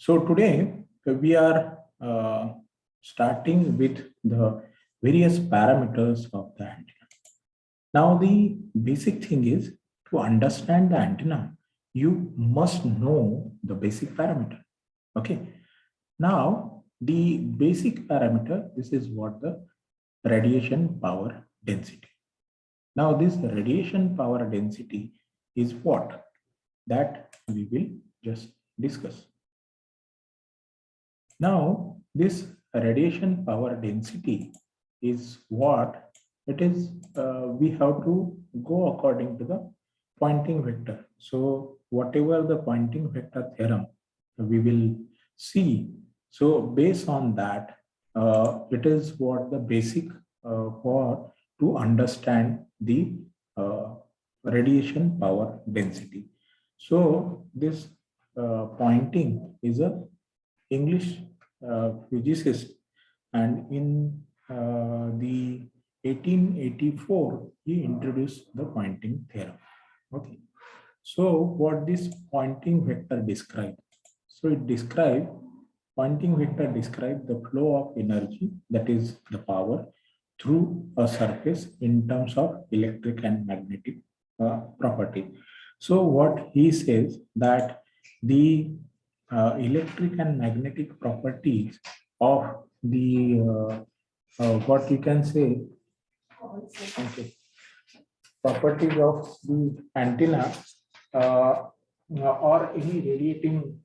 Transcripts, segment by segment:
So today we are starting with the various parameters of the antenna. Now the basic thing is to understand the antenna, you must know the basic parameter. Okay. Now the basic parameter, this is what the radiation power density. Now this radiation power density is what that we will just discuss. Now, this radiation power density is what it is. We have to go according to the Poynting vector. So, whatever the Poynting vector theorem we will see. So, based on that, it is what the basic for to understand the radiation power density. So, this Poynting is a English physicist, and in the 1884 he introduced the Poynting theorem. Okay, so what this Poynting vector describe? So it describe Poynting vector describe the flow of energy, that is the power, through a surface in terms of electric and magnetic property. So what he says that the electric and magnetic properties of the what you can say, okay, properties of the antenna or any radiating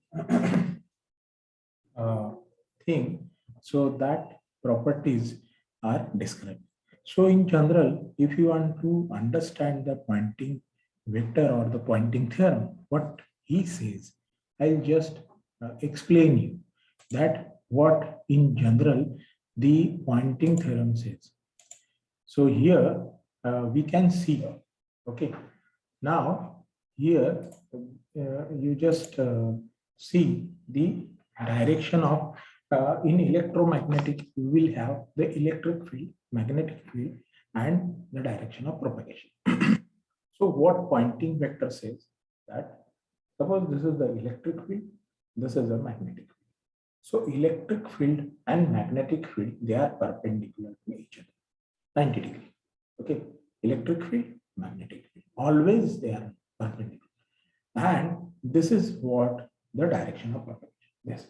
thing, so that properties are described. So in general, if you want to understand the Poynting vector or the Poynting theorem, what he says, I'll just explain you that what in general the Poynting theorem says. So here we can see, okay, now here you just see the direction of in electromagnetic, you will have the electric field, magnetic field, and the direction of propagation. So what Poynting vector says that suppose this is the electric field, this is a magnetic field. So electric field and magnetic field, they are perpendicular to each other, 90 degree. Okay, electric field, magnetic field, always they are perpendicular. And this is what the direction of propagation. Yes.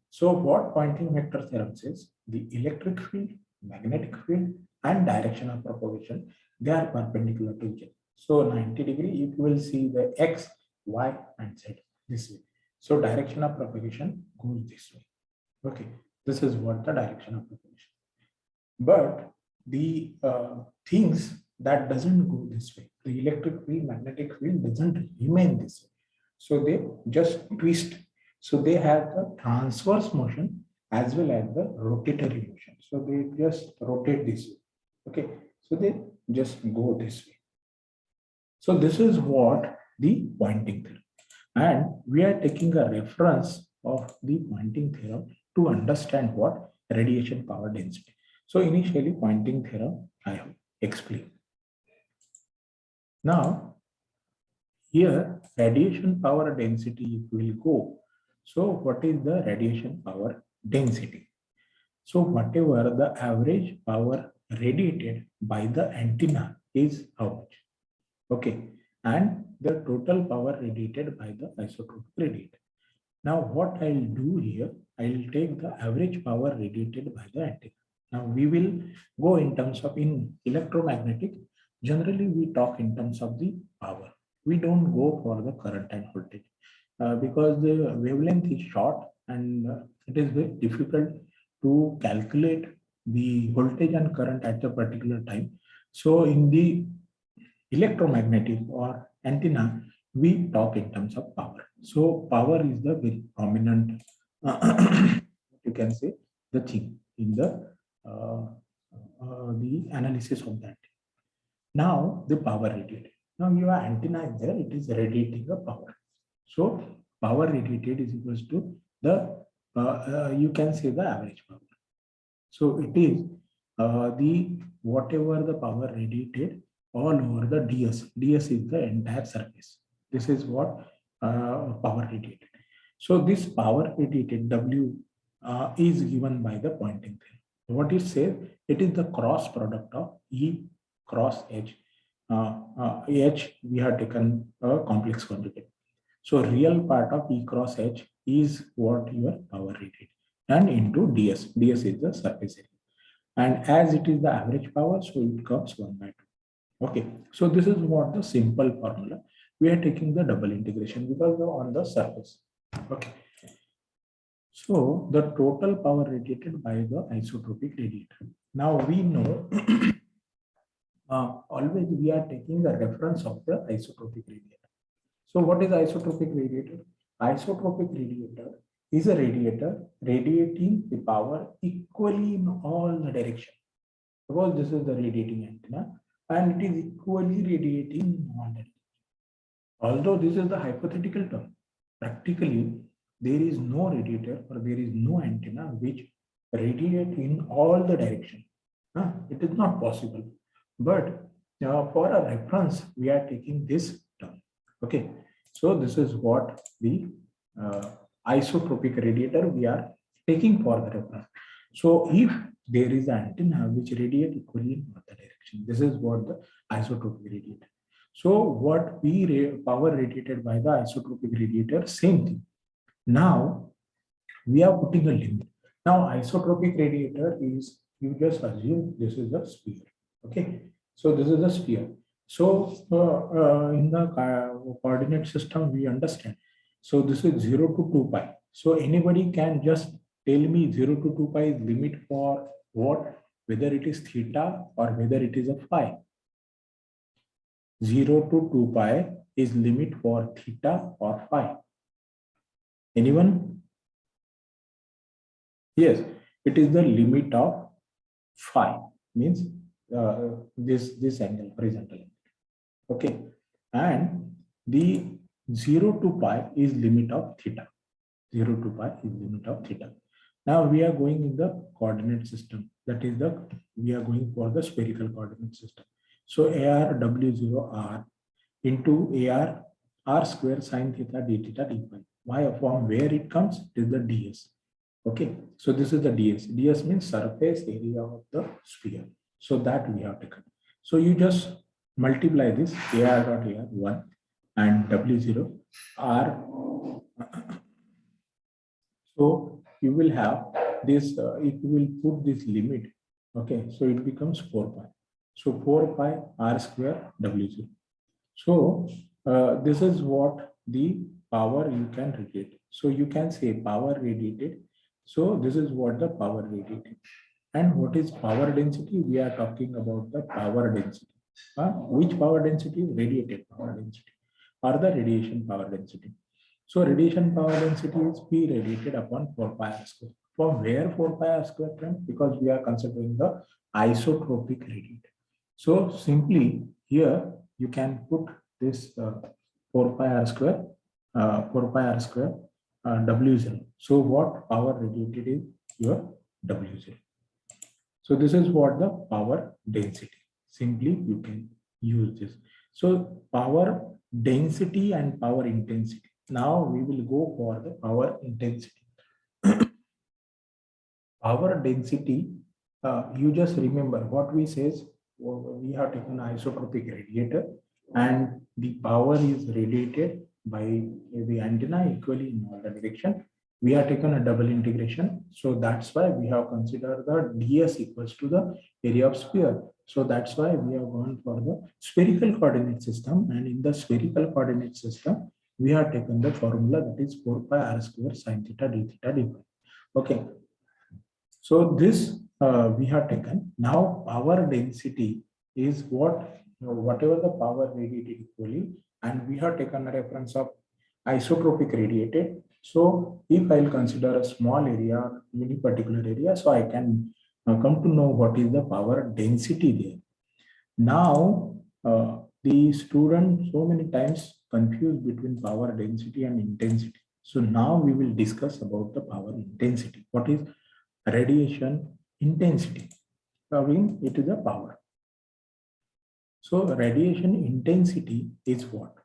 So what Poynting vector theorem says, the electric field, magnetic field, and direction of propagation, they are perpendicular to each other. So 90 degree, you will see the X, Y, and Z this way. So direction of propagation goes this way. Okay, this is what the direction of propagation. But the things that doesn't go this way, the electric field, magnetic field doesn't remain this way. So they just twist. So they have the transverse motion as well as the rotatory motion. So they just rotate this way. Okay, so they just go this way. So this is what the Poynting theorem. And we are taking a reference of the Poynting theorem to understand what radiation power density. So initially Poynting theorem I have explained. Now here radiation power density will go. So what is the radiation power density? So whatever the average power radiated by the antenna is how much? Okay, and the total power radiated by the isotopic radiator. Now what I'll do here, I'll take the average power radiated by the antenna. Now we will go in terms of in electromagnetic. Generally we talk in terms of the power. We don't go for the current and voltage because the wavelength is short and it is very difficult to calculate the voltage and current at a particular time. So in the electromagnetic or antenna, we talk in terms of power. So power is the very prominent, you can say, the thing in the analysis of that. Now the power radiated. Now your antenna is there, it is radiating the power. So power radiated is equals to the you can say the average power. So it is the whatever the power radiated all over the ds. ds is the entire surface. This is what power radiated. So this power radiated W is given by the pointing theorem. What it says, it is the cross product of E cross H. H, we have taken a complex conjugate. So real part of E cross H is what your power radiated, and into ds. ds is the surface area. And as it is the average power, so it comes 1 by 2. Okay, so this is what the simple formula. We are taking the double integration because we are on the surface. Okay, so the total power radiated by the isotropic radiator. Now we know always we are taking the reference of the isotropic radiator. So what is isotropic radiator? Isotropic radiator is a radiator radiating the power equally in all the direction. Suppose this is the radiating antenna and it is equally radiating in all directions. Although this is the hypothetical term, practically there is no radiator or there is no antenna which radiate in all the direction. It is not possible. But for a reference, we are taking this term. Okay, so this is what the isotropic radiator we are taking for the reference. So if there is an antenna which radiate equally in the direction, this is what the isotropic radiator. So what power radiated by the isotropic radiator, same thing. Now we are putting a limit. Now isotropic radiator is, you just assume this is a sphere. Okay, so this is a sphere. So in the coordinate system we understand. So this is 0 to 2 pi. So anybody can just tell me 0 to 2 pi is limit for what? Whether it is theta or whether it is a phi. 0 to 2 pi is limit for theta or phi. Anyone? Yes, it is the limit of phi, means this angle, horizontal angle. Okay, and the 0 to pi is limit of theta. 0 to pi is limit of theta. Now we are going in the coordinate system. That is we are going for the spherical coordinate system. So AR W0 R into AR R square sine theta d theta d phi. Why? From where it comes? It is the ds. Okay, so this is the ds. ds means surface area of the sphere. So that we have taken. So you just multiply this AR dot AR 1 and W0 R. So you will have this, if you will put this limit, okay, so it becomes 4 pi. So 4 pi R square W0. So this is what the power you can radiate. So you can say power radiated. So this is what the power radiated. And what is power density? We are talking about the power density. Which power density? Radiated power density or the radiation power density. So radiation power density is P radiated upon 4 pi R square. From where 4 pi R square from? Because we are considering the isotropic radiator. So simply here you can put this 4 pi R square, W0. So what power radiated is your W0. So this is what the power density. Simply you can use this. So power density and power intensity. Now we will go for the power intensity. Power density, you just remember what we says. We have taken isotropic radiator and the power is radiated by the antenna equally in all the direction. We have taken a double integration. So that's why we have considered the ds equals to the area of sphere. So that's why we have gone for the spherical coordinate system. And in the spherical coordinate system, we have taken the formula that is 4 pi R square sine theta d theta d phi. Okay. So this we have taken. Now power density is what, whatever the power radiated equally, and we have taken a reference of isotropic radiated. So if I'll consider a small area, any particular area, so I can come to know what is the power density there. Now the student so many times confused between power density and intensity. So now we will discuss about the power intensity. What is radiation intensity? Again, it is a power. So radiation intensity is what?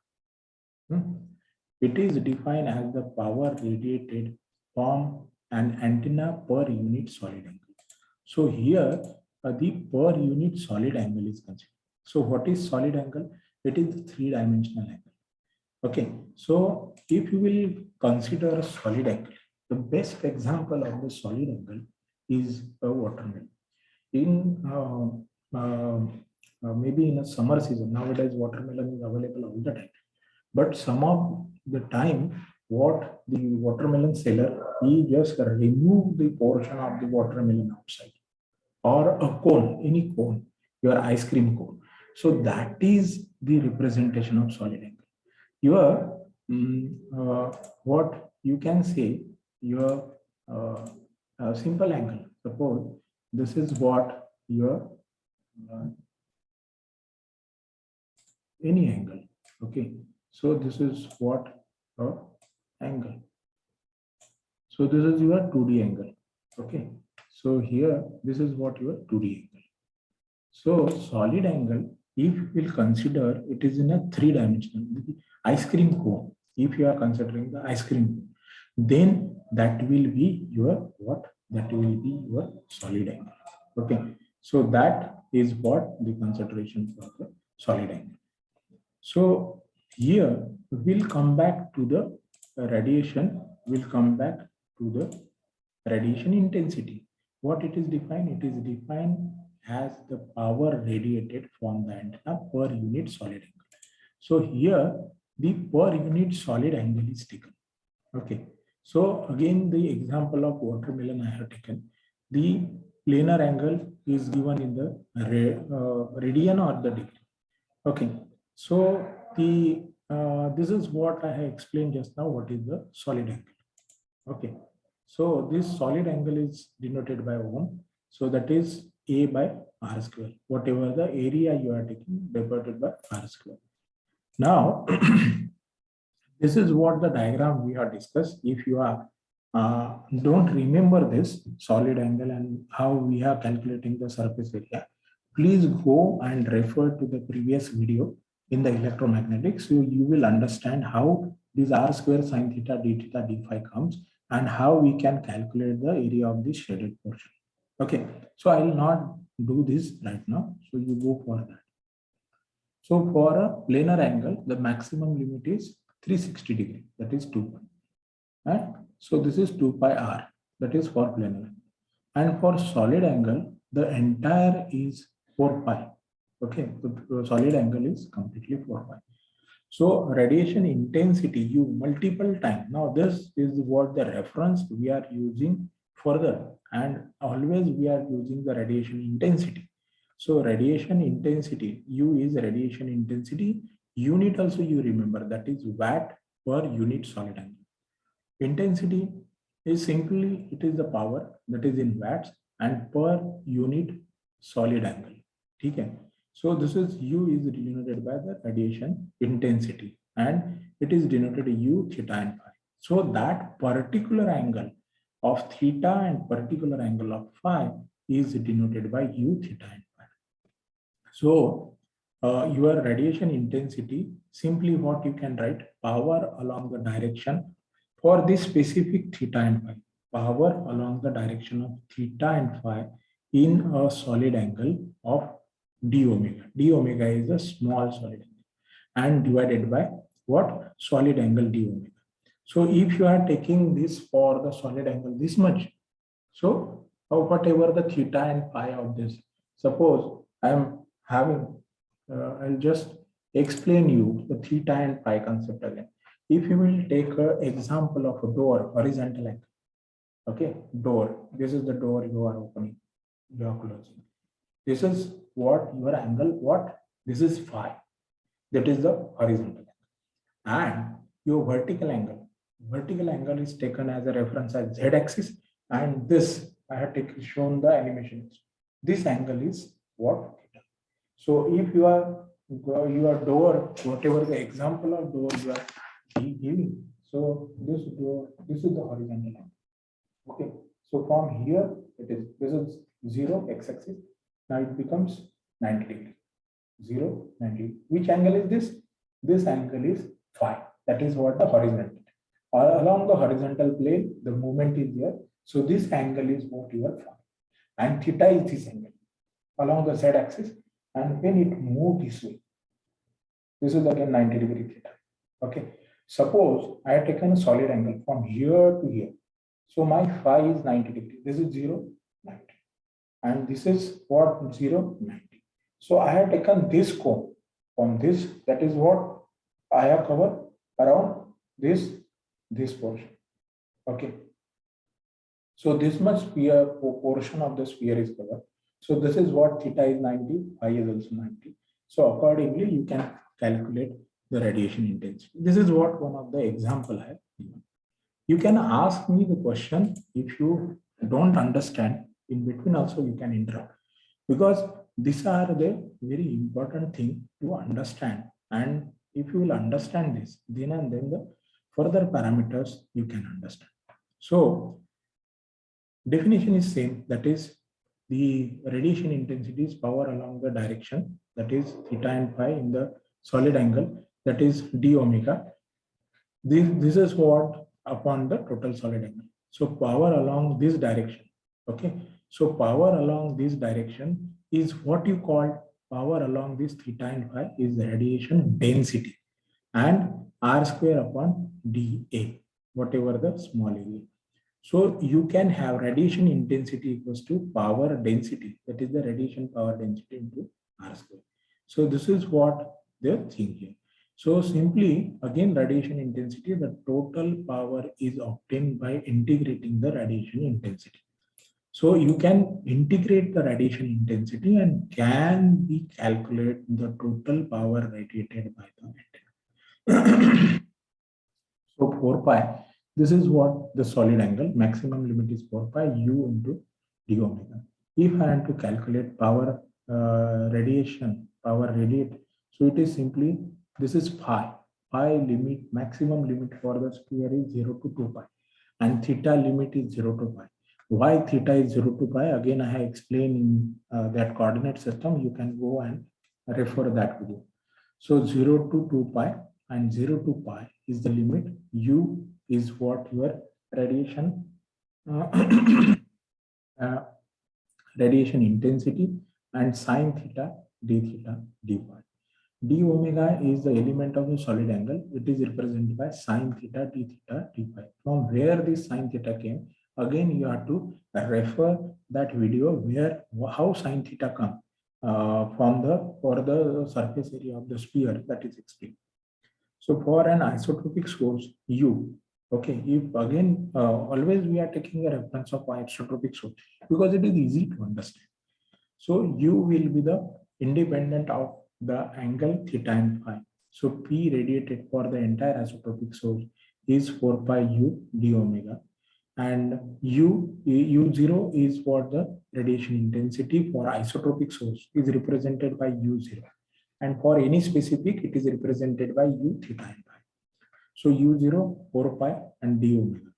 It is defined as the power radiated from an antenna per unit solid angle. So here the per unit solid angle is considered. So what is solid angle? It is the three-dimensional angle. Okay, so if you will consider a solid angle, the best example of the solid angle is a watermelon. In maybe in a summer season, nowadays watermelon is available all the time. But some of the time, what the watermelon seller, he just remove the portion of the watermelon outside or a cone, any cone, your ice cream cone. So that is the representation of solid angle. Your what you can say, your simple angle. Suppose this is what your uh, any angle. Okay, so this is what angle. So this is your 2D angle. Okay, so here this is what your 2D angle. So solid angle, if you will consider, it is in a three-dimensional ice cream cone. If you are considering the ice cream cone, then that will be your what? That will be your solid angle. Okay, so that is what the consideration for the solid angle. So here we'll come back to the radiation. We'll come back to the radiation intensity. What it is defined? It is defined as the power radiated from the antenna per unit solid angle. So here the per unit solid angle is taken. Okay. So again, the example of watermelon I have taken. The planar angle is given in the radian or the degree. Okay. So the this is what I have explained just now. What is the solid angle? Okay. So this solid angle is denoted by ohm. So that is A by R square. Whatever the area you are taking, divided by R square. Now, this is what the diagram we have discussed. If you are don't remember this solid angle and how we are calculating the surface area, please go and refer to the previous video in the electromagnetics. So you will understand how this R square sine theta d theta d phi comes and how we can calculate the area of the shaded portion. Okay, so I will not do this right now. So you go for that. So for a planar angle, the maximum limit is 360 degree, that is 2 pi. And so this is 2 pi r, that is for planar. And for solid angle, the entire is 4 pi. Okay, the solid angle is completely 4 pi. So radiation intensity, you multiple times. Now this is what the reference we are using further, and always we are using the radiation intensity. So radiation intensity, U is radiation intensity. Unit also you remember, that is watt per unit solid angle. Intensity is simply, it is the power that is in watts and per unit solid angle. Okay. So this is U is denoted by the radiation intensity and it is denoted U, theta and phi. So that particular angle of theta and particular angle of phi is denoted by U, theta and phi. So your radiation intensity, simply what you can write, power along the direction for this specific theta and phi, power along the direction of theta and phi in a solid angle of d omega. D omega is a small solid angle and divided by what? Solid angle d omega. So if you are taking this for the solid angle this much, so whatever the theta and phi of this, suppose I am having, I'll just explain you the theta and phi concept again. If you will take an example of a door, horizontal angle, okay, door, this is the door you are opening, you are closing. This is what your angle, what? This is phi, that is the horizontal angle. And your vertical angle is taken as a reference as z-axis, and this I have shown the animation. This angle is what? Theta. So if you are your door, whatever the example of door you are giving, so this door, this is the horizontal angle. Okay, so from here it is, this is 0 x-axis. Now it becomes 90 degree. 0, 90. Which angle is this? This angle is phi. That is what the horizontal. Along the horizontal plane, the movement is there. So this angle is what you are found. And theta is this angle along the z-axis. And when it moves this way, this is again 90-degree theta. Okay. Suppose I have taken a solid angle from here to here. So my phi is 90 degree. This is 0, 90. And this is what 0, 90. So I have taken this cone from this. That is what I have covered around this portion. Okay. So this much sphere portion of the sphere is covered. So this is what theta is 90, phi is also 90. So accordingly, you can calculate the radiation intensity. This is what one of the example I have given. You can ask me the question if you don't understand. In between also you can interrupt, because these are the very important thing to understand. And if you will understand this, then and then the further parameters you can understand. So definition is same, that is the radiation intensity is power along the direction, that is theta and phi in the solid angle, that is d omega. This is what upon the total solid angle. So power along this direction. Okay. So power along this direction is what you call power along this theta and phi is the radiation density, and r square upon dA, whatever the small area. So you can have radiation intensity equals to power density, that is the radiation power density into r square. So this is what the thing here. So simply again radiation intensity, the total power is obtained by integrating the radiation intensity. So you can integrate the radiation intensity and can be calculate the total power radiated by the antenna. So 4 pi, this is what the solid angle, maximum limit is 4 pi u into d omega. If I am to calculate power radiation, power radiate, so it is simply, this is phi. Phi limit, maximum limit for the sphere is 0 to 2 pi. And theta limit is 0 to pi. Why theta is 0 to pi? Again, I have explained in that coordinate system. You can go and refer that video. So 0 to 2 pi and 0 to pi is the limit. U is what your radiation radiation intensity, and sine theta, d theta, d pi. D omega is the element of the solid angle. It is represented by sine theta, d theta, d pi. From where this sine theta came, again you have to refer that video where how sine theta come from for the surface area of the sphere, that is explained. So for an isotropic source U, okay, if again always we are taking a reference of isotropic source because it is easy to understand. So U will be the independent of the angle theta and phi. So P radiated for the entire isotropic source is 4 pi U d omega, and U0 is what the radiation intensity for isotropic source is represented by U0. And for any specific, it is represented by U theta and pi. So U0, 4 pi and d omega.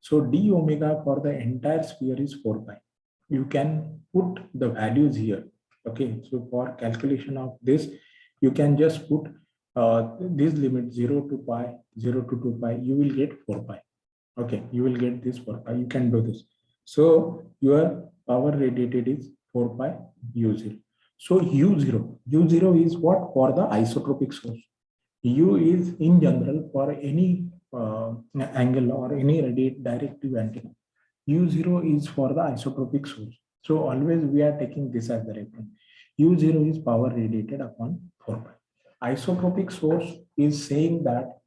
So d omega for the entire sphere is 4 pi. You can put the values here. Okay, so for calculation of this, you can just put this limit 0 to pi, 0 to 2 pi, you will get 4 pi. Okay, you will get this 4 pi. You can do this. So your power radiated is 4 pi U0. So U0 is what for the isotropic source. U is in general for any angle or any directive antenna. U0 is for the isotropic source. So always we are taking this as the reference. U0 is power radiated upon 4 pi. Isotropic source is saying that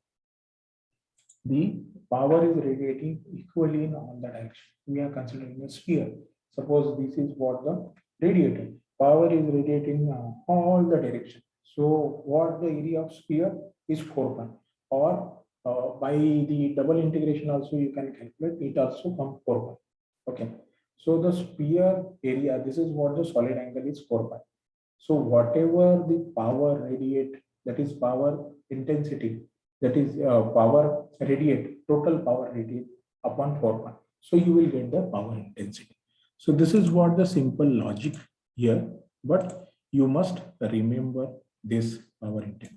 the power is radiating equally in all the direction. We are considering a sphere. Suppose this is what the radiated. Power is radiating all the direction. So what the area of sphere is 4 pi, or by the double integration also you can calculate it also from 4 pi. Okay. So the sphere area, this is what the solid angle is 4 pi. So whatever the power radiate, that is power intensity, that is power radiate, total power radiate upon 4 pi. So you will get the power intensity. So this is what the simple logic here, but you must remember this power intensity.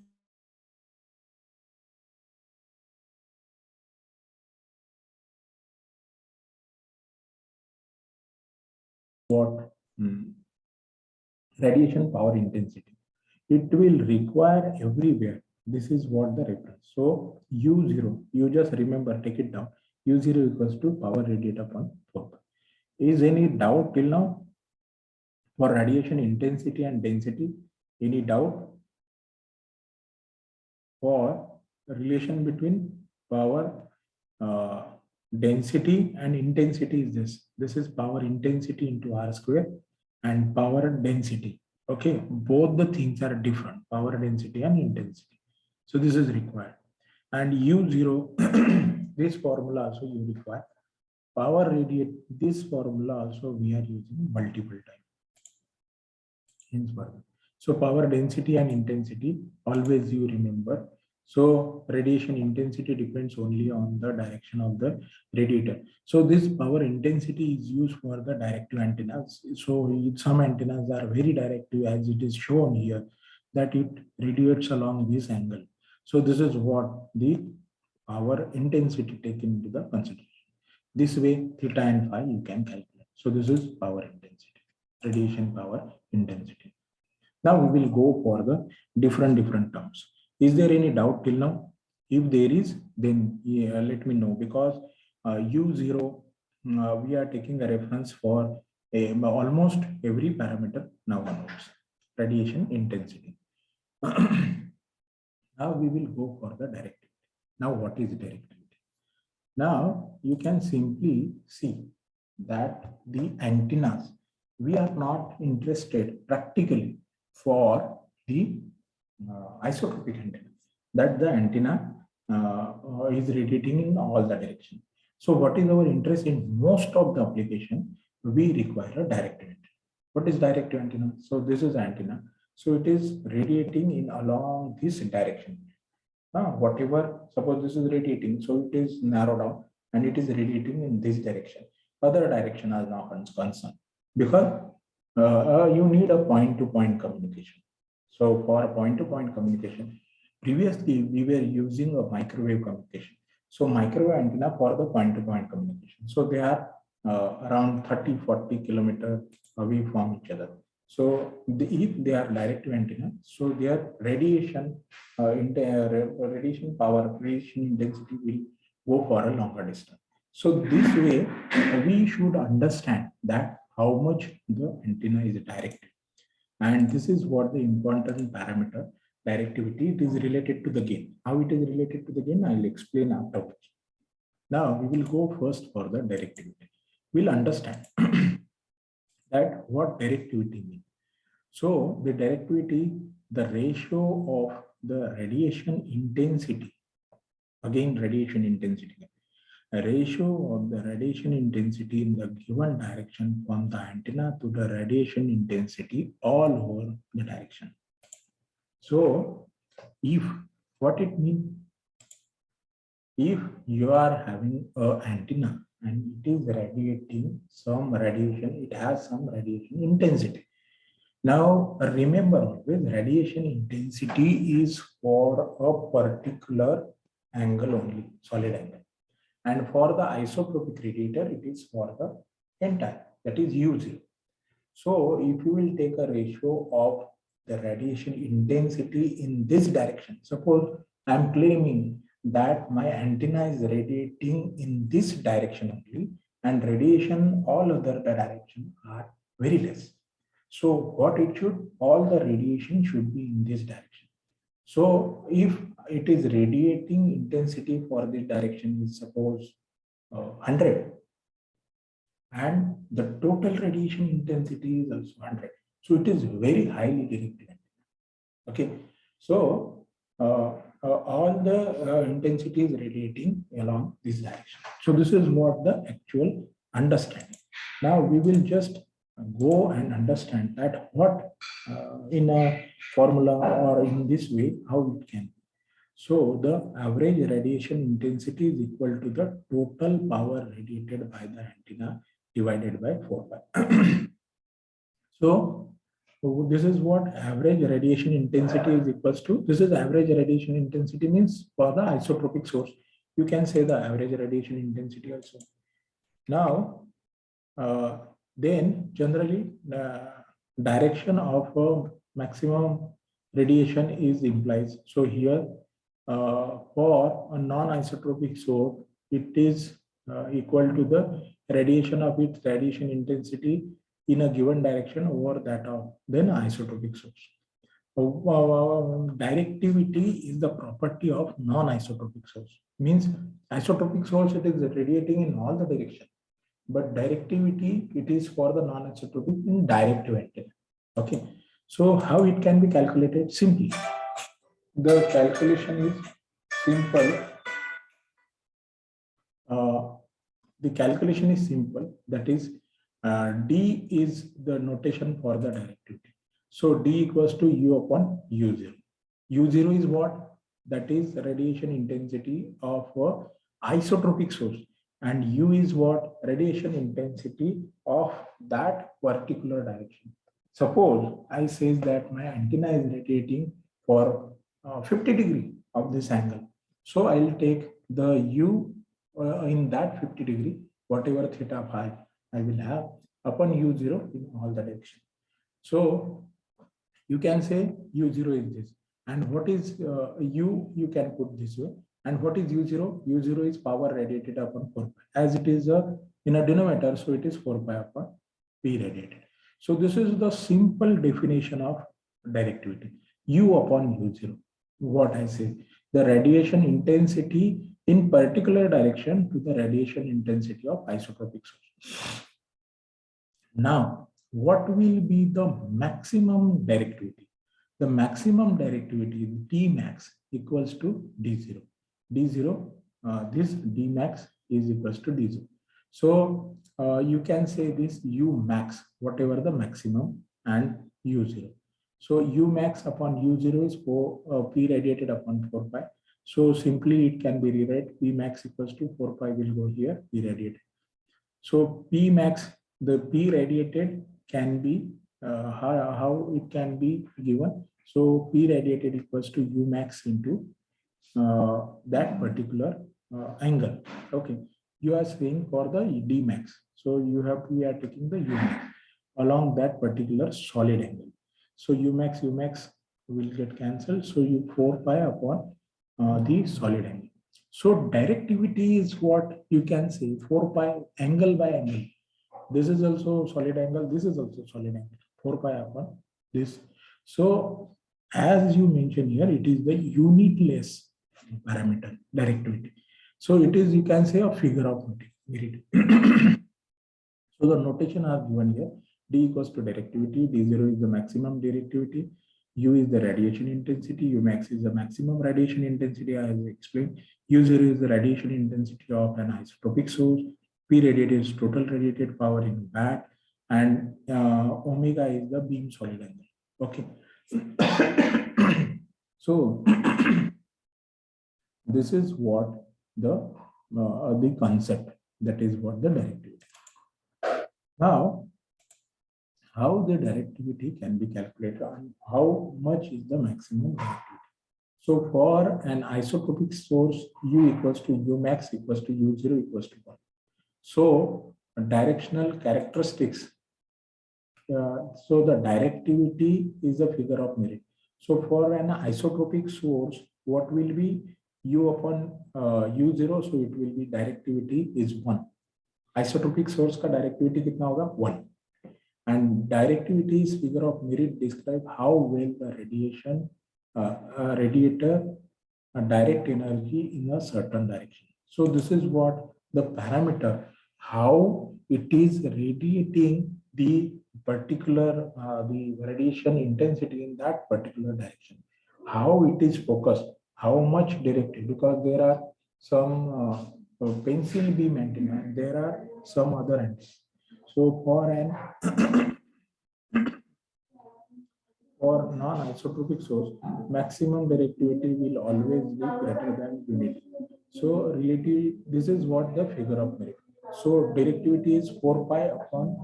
what radiation power intensity. It will require everywhere. This is what the reference. So U0, you just remember, take it down. U0 equals to power radiated upon 4. Is any doubt till now for radiation intensity and density? Any doubt for relation between power density and intensity is this. This is power intensity into R square and power density. Okay, both the things are different, power density and intensity. So this is required. And U0, this formula also you require. Power radiate, this formula also we are using multiple times. Hence, so power density and intensity, always you remember. So radiation intensity depends only on the direction of the radiator. So this power intensity is used for the directive antennas. So some antennas are very directive, as it is shown here, that it radiates along this angle. So this is what the power intensity taken into the consideration. This way, theta and phi you can calculate. So this is power intensity, radiation power intensity. Now we will go for the different terms. Is there any doubt till now? If there is, then let me know, because U0, we are taking a reference for almost every parameter now onwards, radiation intensity. Now we will go for the directivity. Now what is directivity? Now you can simply see that the antennas, we are not interested practically for the isotropic antenna, that the antenna is radiating in all the direction. So what is our interest in most of the application? We require a directive antenna. What is directive antenna? So this is antenna. So it is radiating in along this direction. Whatever, suppose this is radiating, so it is narrowed down and it is radiating in this direction. Other direction are not concerned, because you need a point-to-point communication. So for point-to-point communication, previously we were using a microwave communication. So microwave antenna for the point-to-point communication. So they are around 30-40 kilometers away from each other. So if they are directive antenna, so their radiation radiation power, radiation intensity will go for a longer distance. So this way, we should understand that how much the antenna is directed. And this is what the important parameter, directivity. It is related to the gain. How it is related to the gain, I will explain afterwards. Now we will go first for the directivity. We'll understand that what directivity means. So the directivity, the ratio of the radiation intensity, again radiation intensity, a ratio of the radiation intensity in the given direction from the antenna to the radiation intensity all over the direction. So if, what it means, if you are having an antenna and it is radiating some radiation, it has some radiation intensity. Now remember, always radiation intensity is for a particular angle only, solid angle. And for the isotropic radiator, it is for the entire, that is U0. So if you will take a ratio of the radiation intensity in this direction, suppose I am claiming that my antenna is radiating in this direction only, and radiation all other direction are very less. So what it should, all the radiation should be in this direction. So if it is radiating intensity for this direction is suppose 100, and the total radiation intensity is also 100. So it is very highly directed. Okay, so all the intensity is radiating along this direction. So this is what the actual understanding. Now we will just go and understand that what in a formula or in this way, how it can be. So the average radiation intensity is equal to the total power radiated by the antenna divided by 4 pi. So this is what average radiation intensity is equals to. This is average radiation intensity means for the isotropic source. You can say the average radiation intensity also. Now Then generally direction of maximum radiation is implies. So here for a non-isotropic source, it is equal to the radiation of its radiation intensity in a given direction over that of then isotropic source. Directivity is the property of non-isotropic source. Means isotropic source, it is radiating in all the direction, but directivity, it is for the non-isotropic in direct antenna. Okay, so how it can be calculated? Simply, the calculation is simple. Uh, the calculation is simple. That is, D is the notation for the directivity. So D equals to U upon U0. U0 is what? That is radiation intensity of a isotropic source. And U is what? Radiation intensity of that particular direction. Suppose I say that my antenna is radiating for 50 degree of this angle. So I will take the U in that 50 degree, whatever theta phi I will have upon U0 in all the direction. So you can say U0 is this. And what is U? You can put this way. And what is U0? U0 is power radiated upon 4 pi. As it is in a denominator, so it is 4 pi upon P radiated. So this is the simple definition of directivity. U upon U0. What I say? The radiation intensity in particular direction to the radiation intensity of isotropic source. Now, what will be the maximum directivity? The maximum directivity, D max, equals to D0. D0, this D max is equals to D0. So you can say this U max, whatever the maximum, and U0. So U max upon U0 is P radiated upon 4 pi. So simply it can be rewrite P max equals to 4 pi will go here, P radiated. So P max, the P radiated can be, how it can be given. So P radiated equals to U max into that particular angle. Okay, you are saying for the D max. So we are taking the U max along that particular solid angle. So U max will get cancelled. So you 4 pi upon the solid angle. So directivity is what you can say 4 pi angle by angle. This is also solid angle. This is also solid angle. 4 pi upon this. So as you mentioned here, it is the unitless parameter directivity. So it is, you can say, a figure of merit. So the notation are given here. D equals to directivity. D0 is the maximum directivity. U is the radiation intensity. U max is the maximum radiation intensity, as I explained. U0 is the radiation intensity of an isotropic source. P radiated is total radiated power in watt, and omega is the beam solid angle. Okay. So this is what the concept, that is what the directivity. Now, how the directivity can be calculated and how much is the maximum directivity. So for an isotropic source, U equals to U max equals to U0 equals to 1. So directional characteristics. So the directivity is a figure of merit. So for an isotropic source, what will be U upon U0? So it will be directivity is 1. Isotropic source का directivity कितना होगा? 1. And directivity is figure of merit describe how well the radiator direct energy in a certain direction. So this is what the parameter, how it is radiating the particular the radiation intensity in that particular direction, how it is focused, how much directed, because there are some pencil beam antenna, there are some other antennas. So for an for non-isotropic source, maximum directivity will always be greater than unity. So relative, this is what the figure of merit. So directivity is 4 pi upon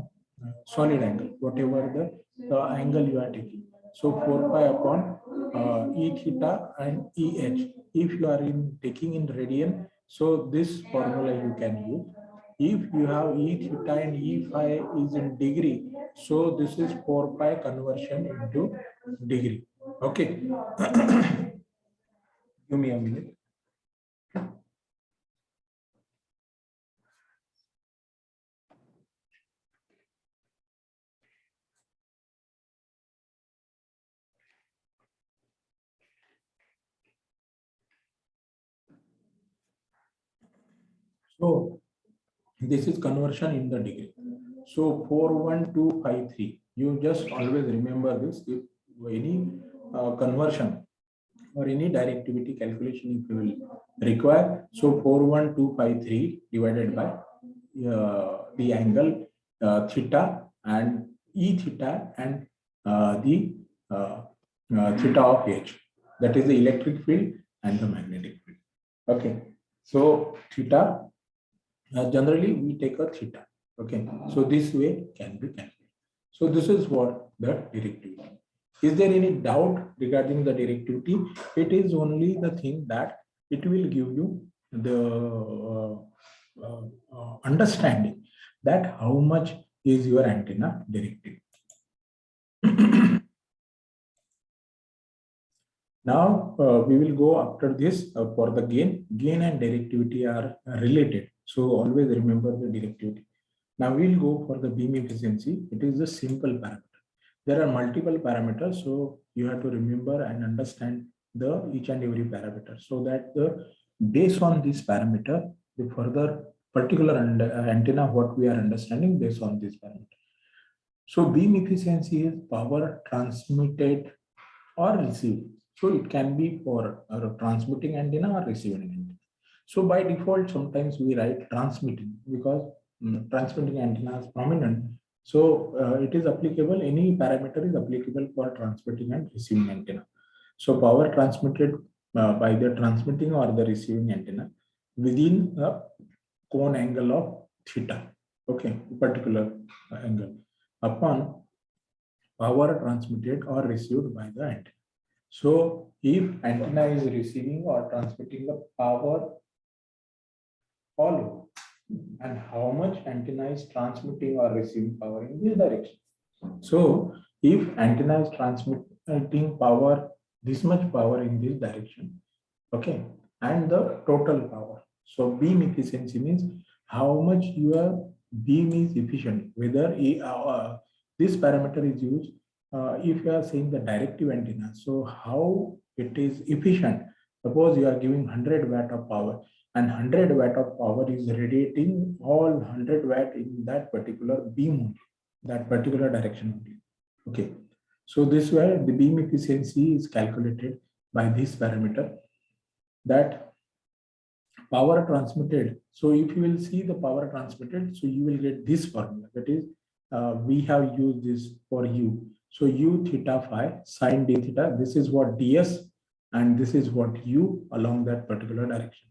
solid angle, whatever the angle you are taking. So 4 pi upon E theta and EH. If you are taking in radian, so this formula you can use. If you have E theta and E phi is in degree, so this is 4 pi conversion into degree. Okay. Give me a minute. So this is conversion in the degree. So 41253. You just always remember this. If any conversion or any directivity calculation if you will require, so 41253 divided by the angle theta and E theta and the uh, theta of H. That is the electric field and the magnetic field. Okay. So theta, generally we take a theta. Okay. So this way can be calculated. So this is what the directivity. Is there any doubt regarding the directivity? It is only the thing that it will give you the understanding that how much is your antenna directed. Now we will go after this for the gain. Gain and directivity are related. So always remember the directivity. Now we'll go for the beam efficiency. It is a simple parameter. There are multiple parameters, so you have to remember and understand the each and every parameter, so that the based on this parameter, the further particular antenna what we are understanding based on this parameter. So beam efficiency is power transmitted or received. So it can be for a transmitting antenna or receiving antenna. So by default, sometimes we write transmitting because transmitting antenna is prominent. So it is applicable, any parameter is applicable for transmitting and receiving antenna. So power transmitted by the transmitting or the receiving antenna within a cone angle of theta. Okay, particular angle upon power transmitted or received by the antenna. So if antenna is receiving or transmitting the power, follow, and how much antenna is transmitting or receiving power in this direction. So if antenna is transmitting power, this much power in this direction, okay, and the total power. So beam efficiency means how much your beam is efficient, whether this parameter is used if you are saying the directive antenna, so how it is efficient. Suppose you are giving 100 watt of power and 100 watt of power is radiating all 100 watt in that particular beam only, that particular direction only. Okay, so this way the beam efficiency is calculated by this parameter, that power transmitted. So if you will see the power transmitted, so you will get this formula, that is we have used this for u. So u theta phi sine d theta, this is what ds and this is what u along that particular direction.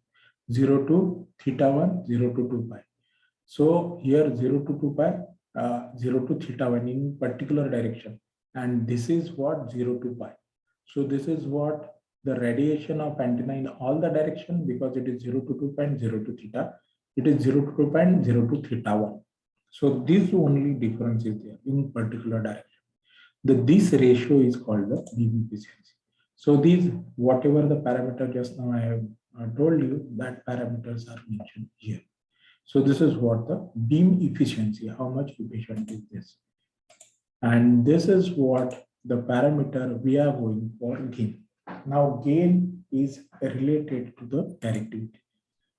0 to theta 1, 0 to 2 pi. So here 0 to 2 pi, 0 to theta 1 in particular direction. And this is what 0 to pi. So this is what the radiation of antenna in all the direction, because it is 0 to 2 pi and 0 to theta. It is 0 to 2 pi and 0 to theta 1. So this only difference is there in particular direction. This ratio is called the beam efficiency. So these, whatever the parameter just now I have told you, that parameters are mentioned here. So this is what the beam efficiency, how much efficient is this. And this is what the parameter we are going for gain. Now gain is related to the directivity.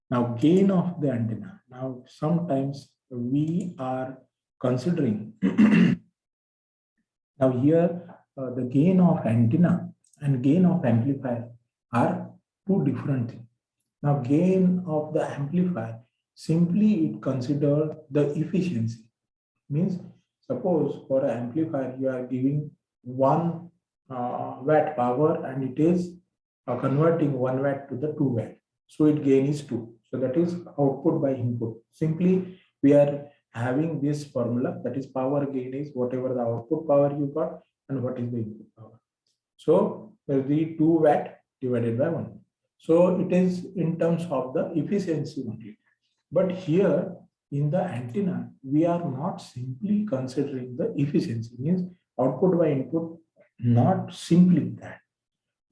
Now gain of the antenna. Now sometimes we are considering now here the gain of antenna and gain of amplifier are two different things. Now gain of the amplifier, simply it consider the efficiency. Means suppose for an amplifier you are giving 1 watt power and it is converting 1 watt to the 2 watt. So it gain is 2. So that is output by input. Simply we are having this formula, that is power gain is whatever the output power you got and what is the input power. So the 2 watt divided by 1. So it is in terms of the efficiency only. But here in the antenna, we are not simply considering the efficiency, means output by input, not simply that,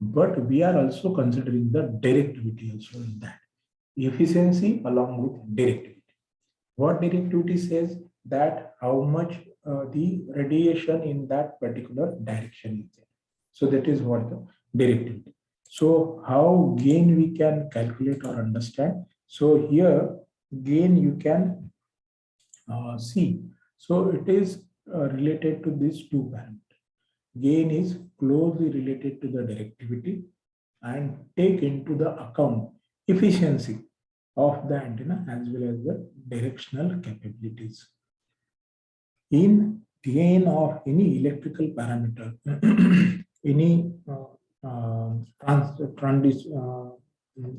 but we are also considering the directivity also in that. Efficiency along with directivity. What directivity says that how much the radiation in that particular direction is there. So that is what the directivity. So how gain we can calculate or understand. So here gain you can see. So it is related to these two parameters. Gain is closely related to the directivity and take into the account efficiency of the antenna as well as the directional capabilities. In gain of any electrical parameter, any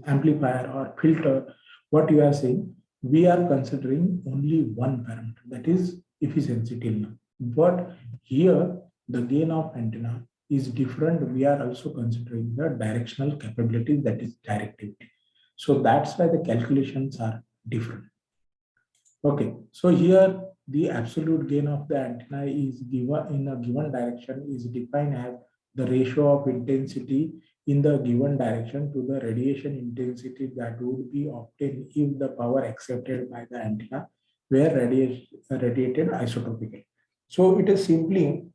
amplifier or filter, what you are saying, we are considering only one parameter, that is efficiency till now. But here, the gain of antenna is different. We are also considering the directional capabilities, that is directivity. So that's why the calculations are different. Okay, so here the absolute gain of the antenna is given in a given direction is defined as the ratio of intensity in the given direction to the radiation intensity that would be obtained if the power accepted by the antenna were radiated isotropically. So it is simply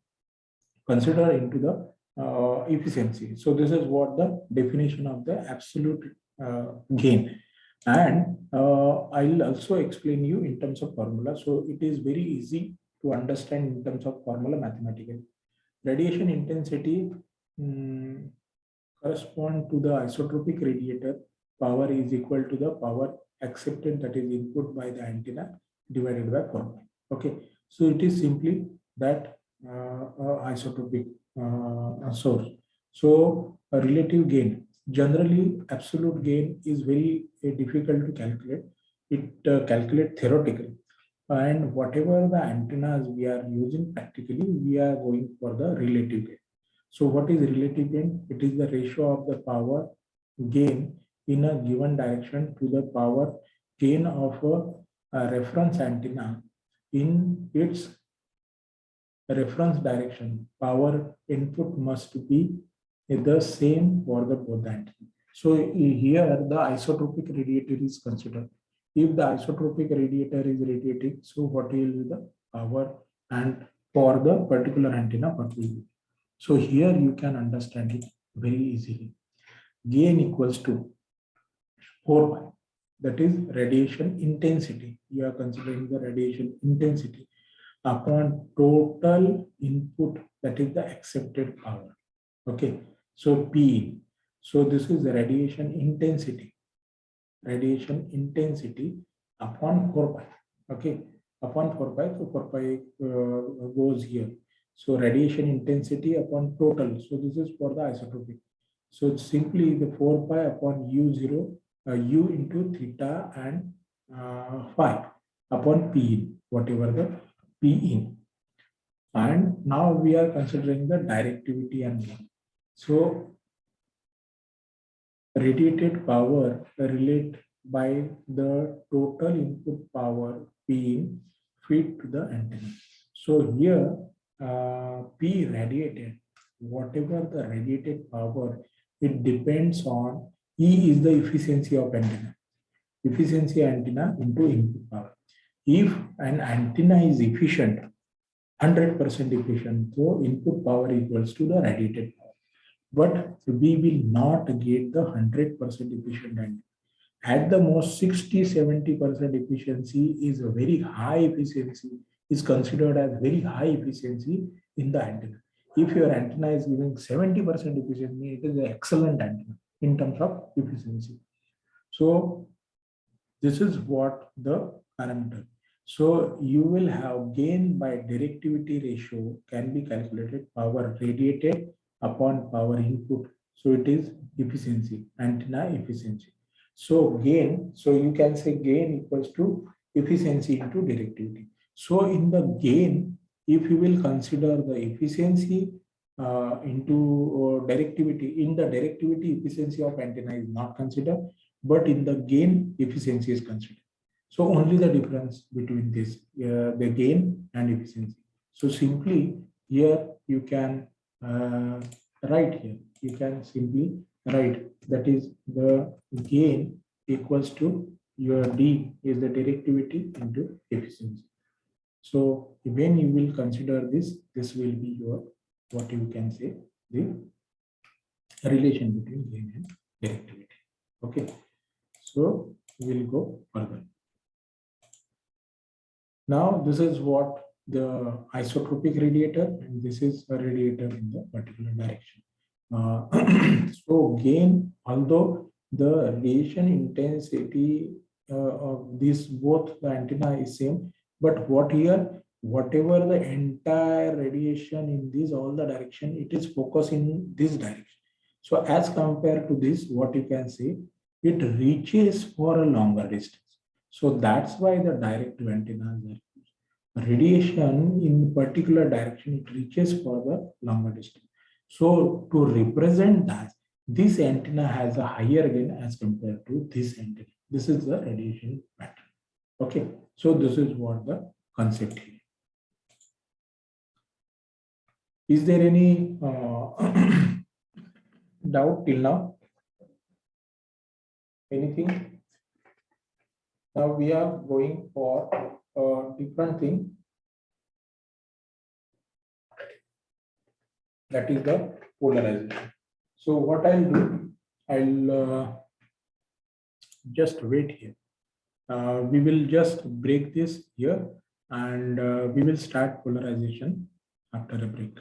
considered into the efficiency. So this is what the definition of the absolute gain. And I'll also explain you in terms of formula. So it is very easy to understand in terms of formula mathematically. Radiation intensity correspond to the isotropic radiator power is equal to the power accepted, that is input by the antenna divided by 4 pi. Okay, so it is simply that isotropic source. So a relative gain, generally absolute gain is very difficult to calculate. It calculate theoretically, and whatever the antennas we are using practically, we are going for the relative gain. So what is relative gain? It is the ratio of the power gain in a given direction to the power gain of a reference antenna in its reference direction. Power input must be the same for the both antenna. So here the isotropic radiator is considered. If the isotropic radiator is radiating, so what will be the power, and for the particular antenna what will be. So here you can understand it very easily. Gain equals to 4 pi, that is radiation intensity. You are considering the radiation intensity upon total input, that is the accepted power. Okay, so P. So this is the radiation intensity. Radiation intensity upon 4 pi. Okay, upon 4 pi, so 4 pi goes here. So radiation intensity upon total. So this is for the isotropic. So it's simply the 4 pi upon U0, U into theta and phi upon P in, whatever the P in. And now we are considering the directivity and gain. So radiated power relate by the total input power P in feed to the antenna. So here P radiated, whatever the radiated power, it depends on E is the efficiency of antenna. Efficiency antenna into input power. If an antenna is efficient, 100% efficient, so input power equals to the radiated power. But we will not get the 100% efficient antenna. At the most 60-70% efficiency is a very high efficiency, is considered as very high efficiency in the antenna. If your antenna is giving 70% efficiency, it is an excellent antenna in terms of efficiency. So this is what the parameter. So you will have gain by directivity ratio can be calculated power radiated upon power input. So it is efficiency, antenna efficiency. So gain, so you can say gain equals to efficiency into directivity. So in the gain, if you will consider the efficiency into directivity, in the directivity efficiency of antenna is not considered, but in the gain efficiency is considered. So only the difference between this, the gain and efficiency. So simply here you can write here. You can simply write that is the gain equals to your D is the directivity into efficiency. So when you will consider this, this will be your what you can say the relation between gain and directivity. Okay, so we'll go further. Now this is what the isotropic radiator, and this is a radiator in the particular direction. So gain, although the radiation intensity of these both the antenna is same, but what here, whatever the entire radiation in this all the direction, it is focused in this direction. So as compared to this, what you can say, it reaches for a longer distance. So that's why the directive antennas are used. Radiation in particular direction, it reaches for the longer distance. So to represent that, this antenna has a higher gain as compared to this antenna. This is the radiation pattern. Okay, so this is what the concept here. Is there any doubt till now? Anything? Now we are going for a different thing. That is the polarization. So what I'll do, I'll just wait here. We will just break this here and we will start polarization after a break.